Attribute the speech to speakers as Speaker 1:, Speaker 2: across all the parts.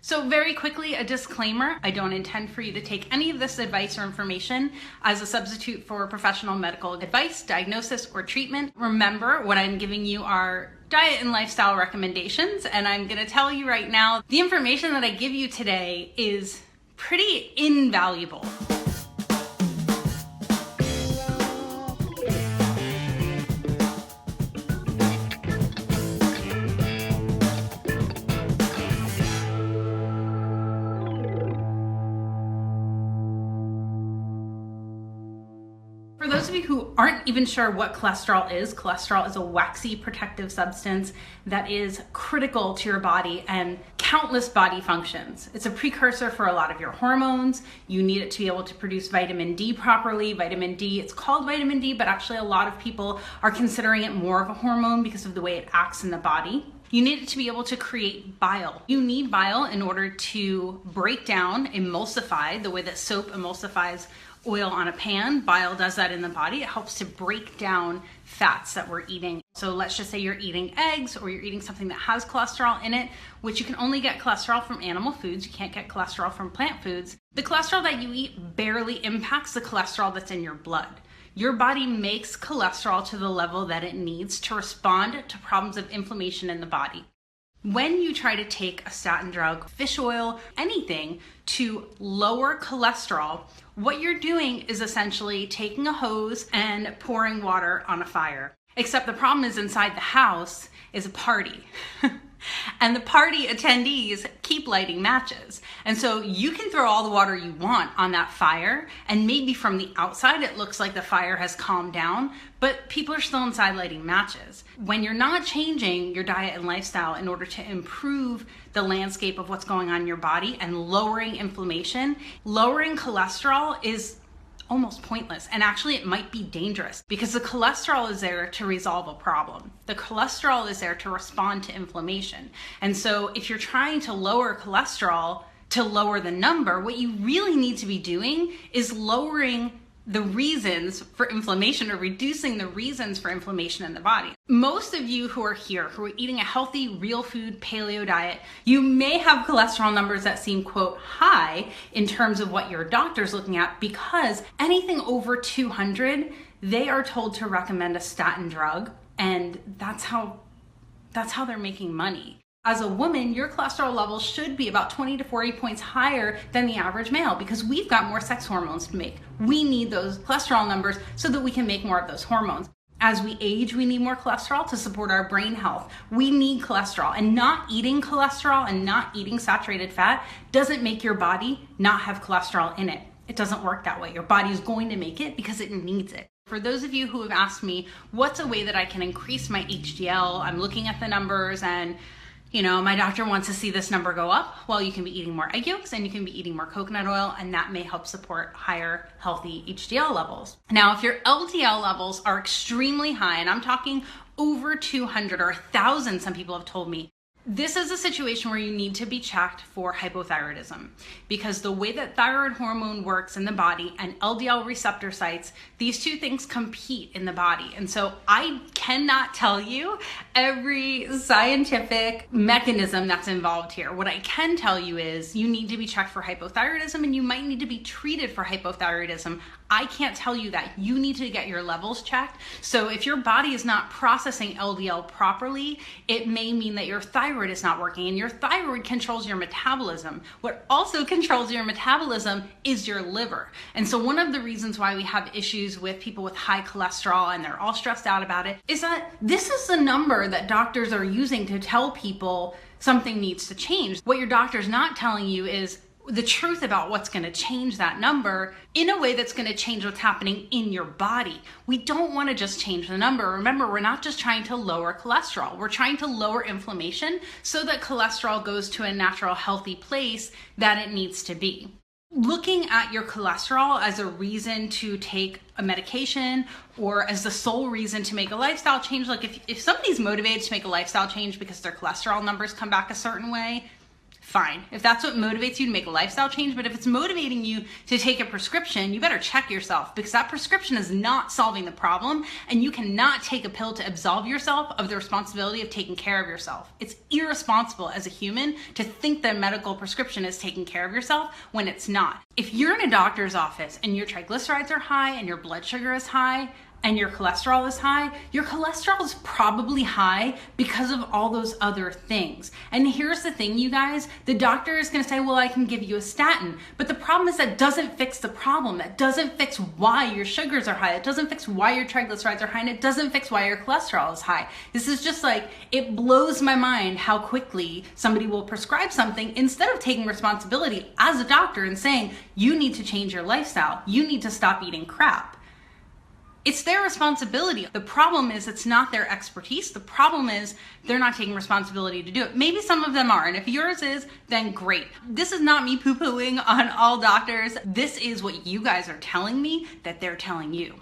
Speaker 1: So very quickly, a disclaimer, I don't intend for you to take any of this advice or information as a substitute for professional medical advice, diagnosis, or treatment. Remember, what I'm giving you are diet and lifestyle recommendations, and I'm gonna tell you right now, the information that I give you today is pretty invaluable. For those of you who aren't even sure what cholesterol is a waxy protective substance that is critical to your body and countless body functions. It's a precursor for a lot of your hormones. You need it to be able to produce vitamin D properly. Vitamin D, it's called vitamin D, but actually a lot of people are considering it more of a hormone because of the way it acts in the body. You need it to be able to create bile. You need bile in order to break down, emulsify, the way that soap emulsifies oil on a pan. Bile does that in the body. It helps to break down fats that we're eating. So let's just say you're eating eggs or you're eating something that has cholesterol in it, which you can only get cholesterol from animal foods. You can't get cholesterol from plant foods. The cholesterol that you eat barely impacts the cholesterol that's in your blood. Your body makes cholesterol to the level that it needs to respond to problems of inflammation in the body. When you try to take a statin drug, fish oil, anything to lower cholesterol, what you're doing is essentially taking a hose and pouring water on a fire. Except the problem is inside the house is a party. And the party attendees keep lighting matches. And so you can throw all the water you want on that fire, and maybe from the outside it looks like the fire has calmed down, but people are still inside lighting matches. When you're not changing your diet and lifestyle in order to improve the landscape of what's going on in your body and lowering inflammation, lowering cholesterol is almost pointless, and actually it might be dangerous because the cholesterol is there to resolve a problem. The cholesterol is there to respond to inflammation. And so if you're trying to lower cholesterol to lower the number, what you really need to be doing is lowering the reasons for inflammation or reducing the reasons for inflammation in the body. Most of you who are here, who are eating a healthy, real food, paleo diet, you may have cholesterol numbers that seem, quote, high in terms of what your doctor's looking at, because anything over 200, they are told to recommend a statin drug, and that's how they're making money. As a woman, your cholesterol levels should be about 20 to 40 points higher than the average male because we've got more sex hormones to make. We need those cholesterol numbers so that we can make more of those hormones. As we age, we need more cholesterol to support our brain health. We need cholesterol, and not eating cholesterol and not eating saturated fat doesn't make your body not have cholesterol in it. It doesn't work that way. Your body is going to make it because it needs it. For those of you who have asked me, what's a way that I can increase my HDL? I'm looking at the numbers and my doctor wants to see this number go up. Well, you can be eating more egg yolks and you can be eating more coconut oil, and that may help support higher healthy HDL levels. Now, if your LDL levels are extremely high, and I'm talking over 200 or 1,000, some people have told me, this is a situation where you need to be checked for hypothyroidism, because the way that thyroid hormone works in the body and LDL receptor sites, these two things compete in the body. And so I cannot tell you every scientific mechanism that's involved here. What I can tell you is you need to be checked for hypothyroidism, and you might need to be treated for hypothyroidism. I can't tell you that. You need to get your levels checked. So if your body is not processing LDL properly, it may mean that your thyroid is not working, and your thyroid controls your metabolism. What also controls your metabolism is your liver. And so one of the reasons why we have issues with people with high cholesterol and they're all stressed out about it is that this is the number that doctors are using to tell people something needs to change. What your doctor's not telling you is the truth about what's going to change that number in a way that's going to change what's happening in your body. We don't want to just change the number. Remember, we're not just trying to lower cholesterol. We're trying to lower inflammation so that cholesterol goes to a natural, healthy place that it needs to be. Looking at your cholesterol as a reason to take a medication or as the sole reason to make a lifestyle change, like if somebody's motivated to make a lifestyle change because their cholesterol numbers come back a certain way, fine. If that's what motivates you to make a lifestyle change, but if it's motivating you to take a prescription, you better check yourself, because that prescription is not solving the problem, and you cannot take a pill to absolve yourself of the responsibility of taking care of yourself. It's irresponsible as a human to think that a medical prescription is taking care of yourself when it's not. If you're in a doctor's office and your triglycerides are high and your blood sugar is high, and your cholesterol is high, your cholesterol is probably high because of all those other things. And here's the thing, you guys, the doctor is gonna say, well, I can give you a statin. But the problem is that doesn't fix the problem. That doesn't fix why your sugars are high. It doesn't fix why your triglycerides are high, and it doesn't fix why your cholesterol is high. This is just like, it blows my mind how quickly somebody will prescribe something instead of taking responsibility as a doctor and saying, you need to change your lifestyle. You need to stop eating crap. It's their responsibility. The problem is it's not their expertise. The problem is they're not taking responsibility to do it. Maybe some of them are, and if yours is, then great. This is not me poo-pooing on all doctors. This is what you guys are telling me that they're telling you.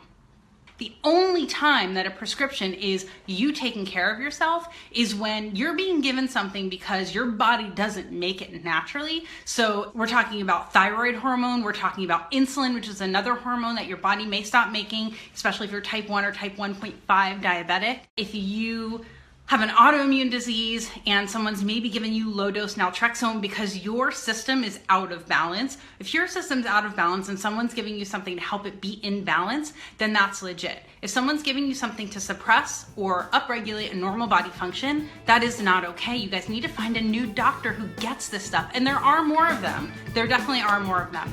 Speaker 1: The only time that a prescription is you taking care of yourself is when you're being given something because your body doesn't make it naturally. So we're talking about thyroid hormone, we're talking about insulin, which is another hormone that your body may stop making, especially if you're type 1 or type 1.5 diabetic. If you have an autoimmune disease and someone's maybe giving you low dose naltrexone because your system is out of balance. If your system's out of balance and someone's giving you something to help it be in balance, then that's legit. If someone's giving you something to suppress or upregulate a normal body function, that is not okay. You guys need to find a new doctor who gets this stuff. And there are more of them. There definitely are more of them.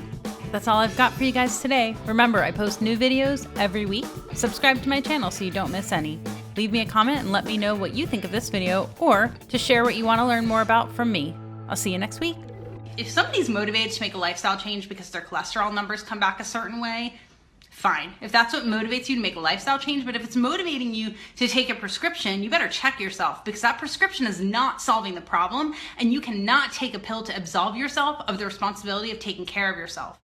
Speaker 2: That's all I've got for you guys today. Remember, I post new videos every week. Subscribe to my channel so you don't miss any. Leave me a comment and let me know what you think of this video, or to share what you want to learn more about from me. I'll see you next week.
Speaker 1: If somebody's motivated to make a lifestyle change because their cholesterol numbers come back a certain way, fine. If that's what motivates you to make a lifestyle change, but if it's motivating you to take a prescription, you better check yourself, because that prescription is not solving the problem, and you cannot take a pill to absolve yourself of the responsibility of taking care of yourself.